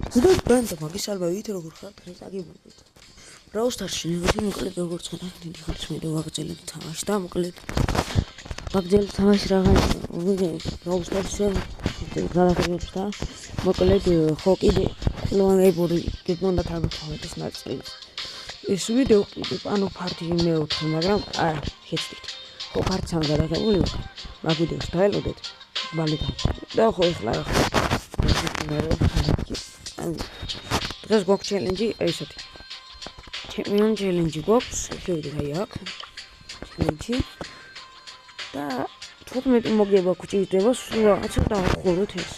ზუსტად ბანდა მაგის ალბავით როგორ ხარ დღეს აგიბურდით. Brawl Stars-ში ნებითი მოკლედ როგორც ხარ დიდი ხარც მე ვაგრძელებ თამაშს და მოკლედ ვაგრძელებ თამაშს რაღაც Brawl Stars-ში გალახებს და მოკლედ ხო კიდე ლონებური გეგმონდა თავით ეს ნაწილი. ეს ვიდეო ანუ ფარტი მეოთხე, მაგრამ არა, შეცდით. ხო ფარტს ამ გადაღებული ვიყავ. მაგ ვიდეოს დაელოდეთ. ბალიდან. და ხო ეხლა დღეს გვაქვს ჩელენჯი ესეთი. ჩემპიონ ჩელენჯი გვაქვს, შევიდეთ აი აქ. ჩელენჯი. და 15 მოგება გვჭირდება, სულ რაღაცა დავახუროთ ეს.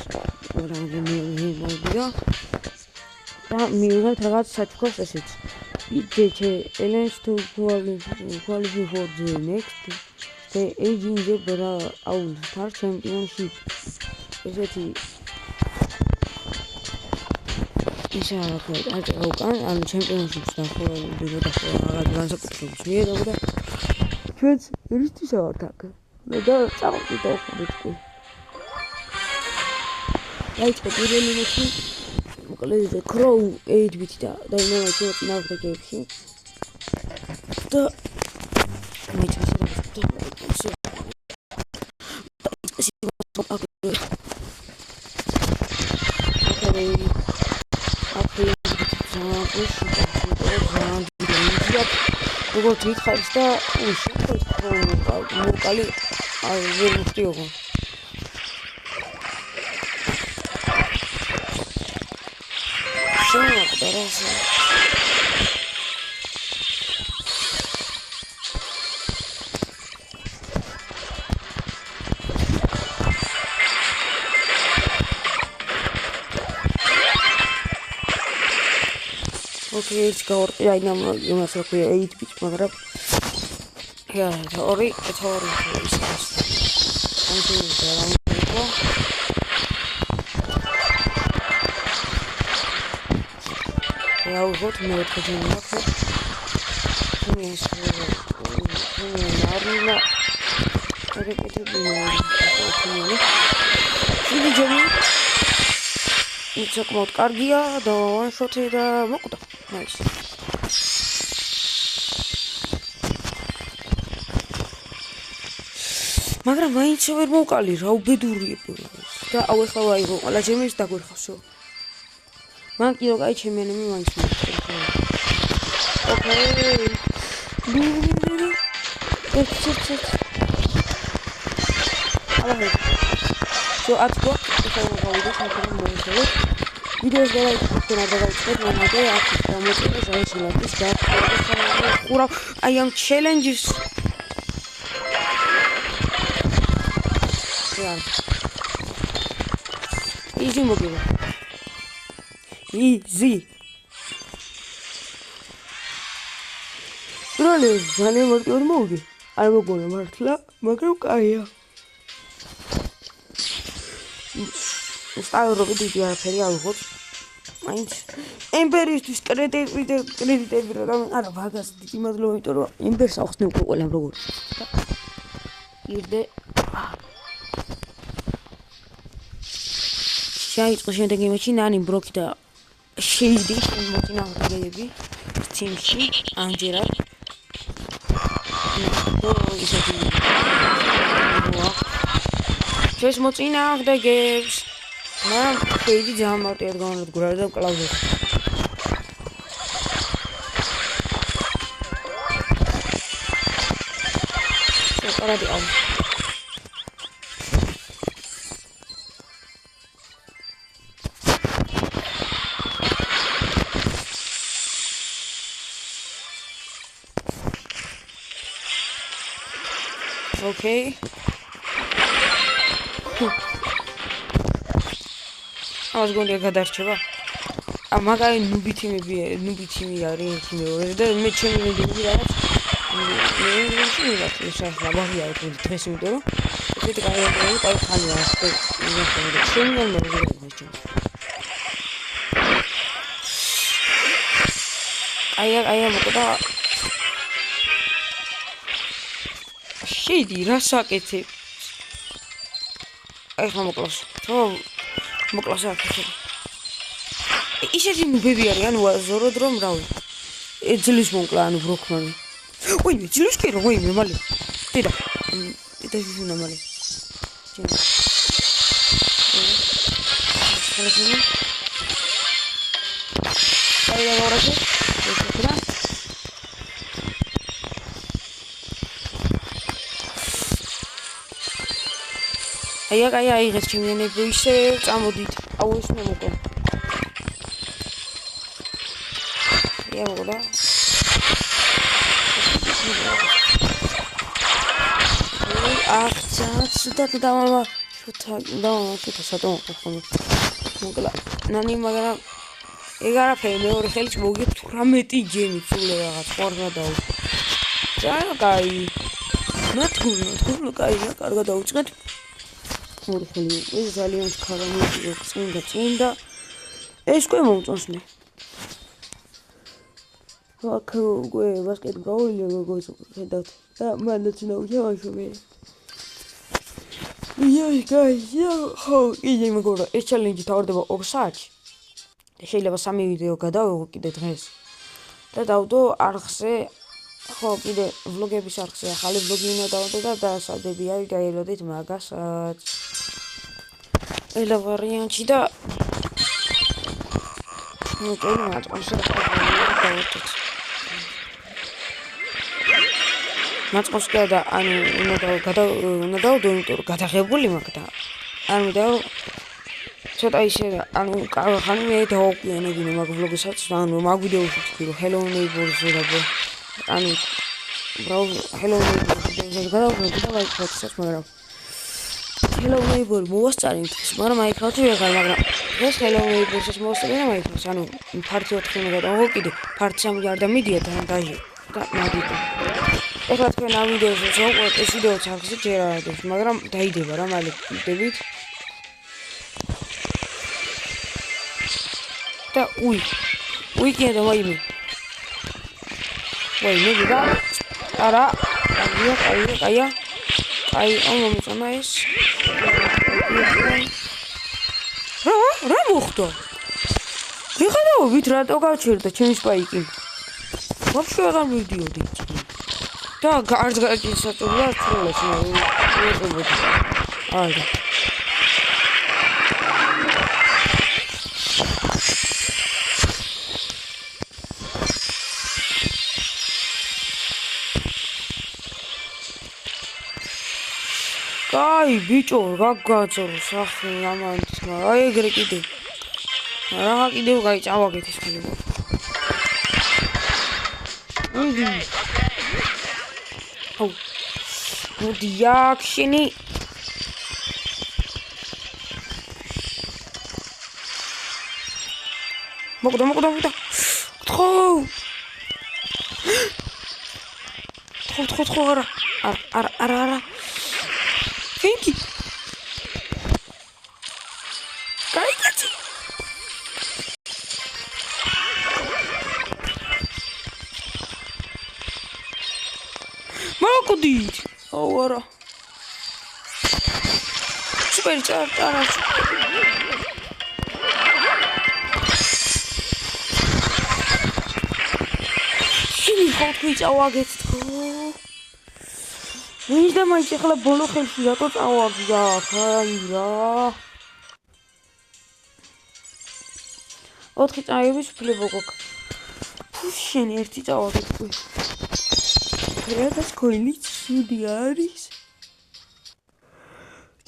მოგება. და მივიღებთ რაღაც საჩუქრს ესეც. Challenge to qualify for the next stage in the Brawl Stars Championship. ესეთი ისაა უკან ჩემპიონშიპს და რაღაც განსაკუთრებულს მიიღებდა. ჩვენც ერისთვის ვართ აქ. და წავიდეთ ახლა. დაიწყეთ პირველი მატჩი. მოკლედ Crow 8-bit და Dynamite წინააღმდეგებში. და მე როგორც ვითხარს და მოკალი ვერ ვიხდიო. Okay, it's got I know you must have 8-bit მაგრამ ორი ვუღოთ მე ვთქვი საკმაოდ კარგია და one-shot-ი და მოკვდა. Nice. მაგრამ მაინც ვერ მოვყალი რა უბედურია და აუ ეხლა ვაიღო ყველა ჩემი ის დაგვერხავსო. მან კიდევ კაი ჩემი ენემი მაინც მოხდა. ოკეი. So at go ეხლა გავიდეთ მაგრამ მოიხელოთ. ვიდეოს გადაიწყეთ და გადაიწყეთ მომდე აქ გამოწვევს შეიძლება და ხურა აი ამ ჩელენჯის easy მოგება easy როლი ძალიან მარტივად მოვიდი არ მოგონა მართლა მაგრამ კაია სტაილობი დიდი არაფერი არ ვიღოთ მაინც ემბერისთვის კრედიტები რა არა ვაგას დიდი მადლობა იმიტომ რომ ემბერს ახსნე უკვე ყველამ როგორ ირდე შეიწყო შემდეგი მატჩი ნანი ბროკი და შეიდი მოწინააღმდეგეები თიმში ამჯერად ჩვენს მოწინააღმდეგეებს მაგრამ შეიდი ძალიან მარტივად განადგურა და კლავზეს შეყარადი ამ Okay. I was going to get that chava. I'm not going to be team არის მეორე და მე ჩემი მიდები რაღაც მე შეიძლება ლაბავია იყო დღეს იმიტომ რომ ესეთი კაი ხალია ჩემი მე აი მოკვდა შეიდი რა საკეთე აი ხა მოკლას ხო მოკლას აქ ისეთი ნუბები არის, ანუ ზოროდ რომ რავი. ეძლის მომკლა, ანუ ბროქმანი. ოი, ძილს კი რომ, ოი, მალე. დედა. დედა ისუნა მალე. ჩემ. ხალხი. აი, რაღაცა. ესეთრა. აი, ეს ჩემიანები ისე წამოდით. აუ ეს მე მოკო. Я могу, ах, сюда мама. Что-то садом, походу. Могла. Нани магара. Егара фемеори ხელის მოგეთ 18 ჯენი წულე რაღაც ხوارგა დაუ. კაი. ნათქული კაია, კარგად დაუჭყეთ. ორი ხელი. ეს ძალიან ხარამია, წინდა. ეს ყო მომწონსნე. აქ უკვე ბასკეტბოლი როგორ ხედავთ და მანდაც ნაუჩავაშობე. ხო, იგი მეგობრებო, ეს ჩალენჯი თავდება 2 საათში. შეიძლება 3 ვიდეო გადავიღო კიდე დღეს. და დავდო არხზე, ხო, კიდე ვლოგების არხზე ახალი ვლოგი უნდა დავდო და დასადები არის, დაელოდეთ მაგასაც. ელა ვარიანტი და ну, понимаешь, он всё равно მაწყოსკა და ანუ უნდა დავდო, იმიტომ რომ გადაღებული მაქვს და ანუ და ცოტა ისე ანუ ხანი მე დავყიანებინე მაგ ვლოგისაც ანუ მაგ ვიდეოში ვთქვი რომ Hello Neighbors-ზე და ანუ ბრაუ Hello Neighbors-ზე გადავყენე და ლაიქსაც მაგრამ Hello Neighbor მოვასწარით მაგრამ აიქავთი ვეღარ მაგრამ ეს Hello Neighbors-ს მოვასწარი და მაიქავს ანუ ფარტი 4 უნდა გადავიღო კიდე ფარტი 3 არ დამიდია და დაჟე და მადიდო ეხლა თქვენ ამ ვიდეოზე შევყვეთ ეს ვიდეოც ახსით ჯერ არ ადებს მაგრამ დაიდება რა მალე ვიდებით და უი კიდე და ვაიმე ვიდა არა აია აი მომწონა ეს რა მოხდა ვიღადაობით რატო გავჩერდა ჩემი სპაიკი ვაფშე აღარ მივდიოდი და არც გაჭირსაწურია ცროლეს მეუღებოდი არა აი ბიჭო რა გაწორო სახე ამანც აი ეგრე კიდე რა კიდევ გაიწავაგეთ ეს ხელი აუ მოდი აქშენი მოკდა თხო არა Фенки. Кайкати. Макудит. Ора. Супер чартара. Шини ხოთი წავაგეთ თქო. ვინდა მაინც ახლა ბოლო ხელში რატო წავაგდა აი რა 4 წაივის ფლებო გოქ შენ ერთი წავაგეთ ეს კოინი ცუდი არის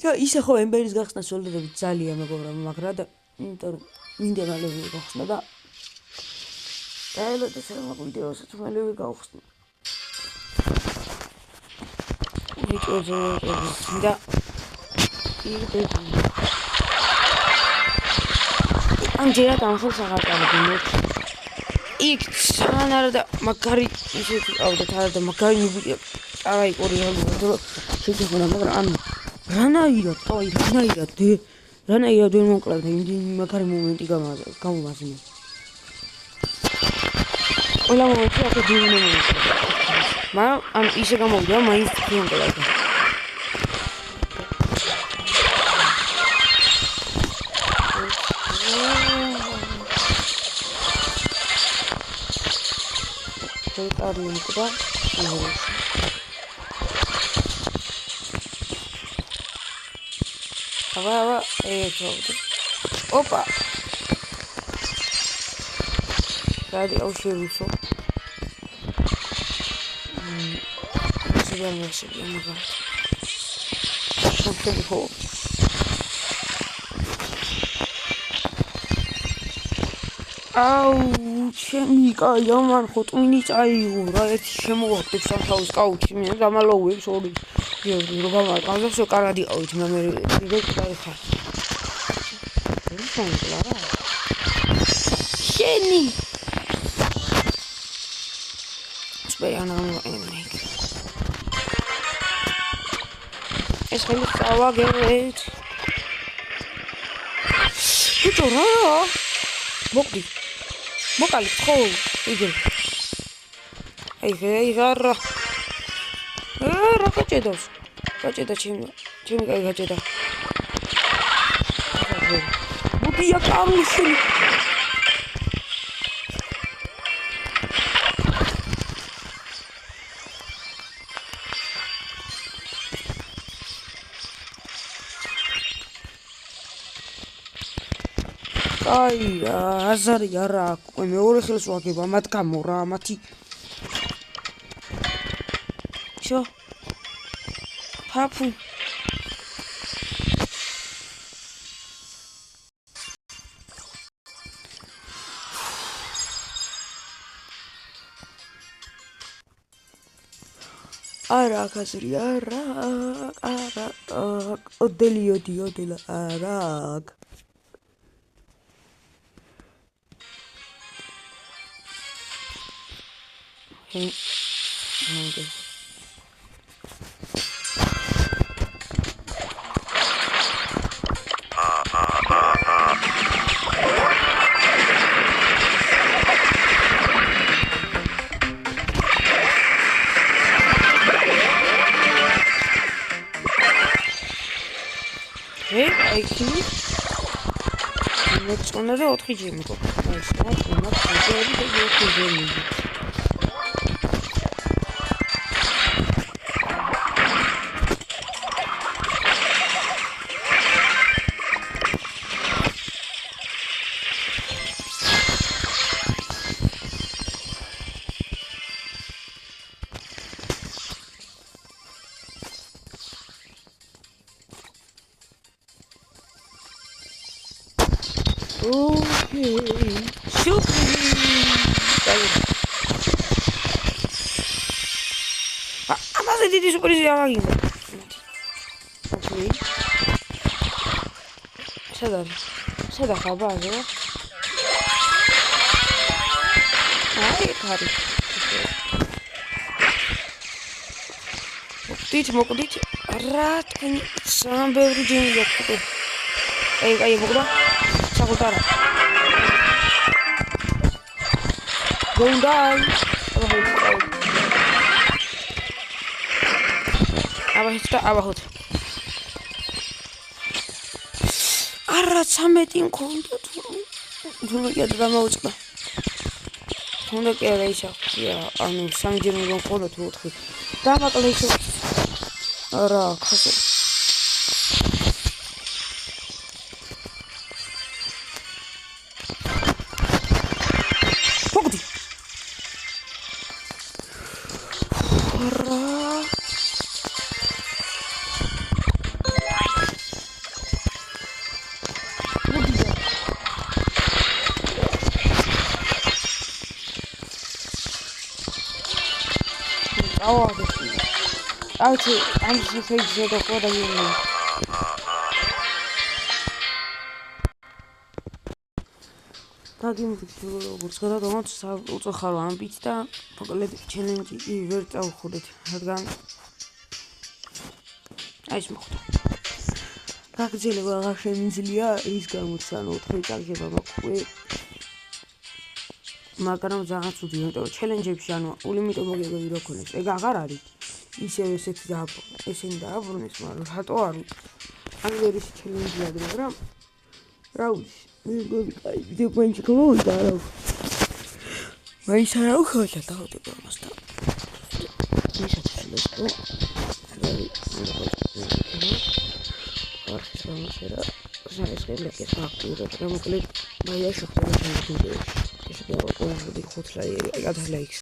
და ისე ხო ემბერის გახსნა სოლიდები ძალიან მეგობრებო მაგრამ და იმიტომ რომ მინდა მალე გავხსნა და დაელოდე სერმა ვიდეოსაც მალე გავხსნა ვიჭოზე და ამჯერად ამხელს აღარ წავედი იქ სანარა და მაგარი ისეთი ავდეთ არა და მაგარი მიბია არა იყორი რომ შეგვიძლია მაგრამ ანუ რანაირად ვერ მომკლავდა იმდენი მაგარი მომენტი გამომაზნე ყველა მომენტი აქ დიუნე მაგრამ ან ისე გამოვიდა მაინც თქონდა ხელკარი მკვდა იღრუში აბა ეცოვდი ოპა გადი აუშევისო ზედან ვაშები მაგა შევხედი ხო აუ ჩემი კაია მან ხო ტვინი წაიღო რა ერთი შემოვახტებს სამთავის კაუჩი მე დამალოვებს ორი եւრი რო გამარყავსო კარად იყავით მე დირექტ დაიხარ რა შენი სპეიანა მოკენიკ ეს ხელი წავაგეთ ბიჭო რა მოკლი მოკალი ხო იგე აი რა გაჭედავს გაჭედა ჩემი კაი გაჭედა ბუდია კამში აი აზარი არა აქვს მეორე ხელს ვაგება მათ გამო რა მათი შო ფაფუ არა ხაზრი არა ოდელა არა Okay. Hey, I see. Let's go to 4 gym. Let's go to 4 gym. Okay. Super. Amazing did super easy again. Okay. Sada cabazo. Ai, cari. Mokdit. Rat can some beverage in your cup. Ai, Bogda. Sakutara. Don't die. Abahut. Arra 13 მქონდა თუ მე დამაუწყდა. თუნდა კი არა ისა. ანუ 3 ჯერ უნდა მქონდა თუ 4. დამაკლე ისე. არა, ხასო. ფოგდი. არა. Actually, I'm just going to say the photo you Tagim როგორც გადავდოთ უწახარო ამბით და მოკლედ ჩელენჯი ვერ წავხურეთ, რადგან აი ეს მოხდა. გაგრძელება აღარ შემიძლია ის გამოც ანუ 4 წაგება მოყვე. მაგრამ რაღაც უდი, იმიტომ რომ ჩელენჯებში ანუ ულიმიტო მოგებები რო ქონდეს, ეგ აღარ არის. ისევ ესეთი ესენი დააბრუნეს, მაგრამ რატო არის? ან ვერ ის ჩელენჯია, მაგრამ რა ვიცი. მე მგონი კაი ვიდეო პოინტი გავიდა რა. მაინც არა უხოთა დავდებ ამასთან. ისაც შეიძლება. არხის გამოსერა. საერთოდ ეს აქტიურად გამოკლედ მაია შეხტება ჩემს ვიდეოში. ეს უკვე 5 ლაიქს.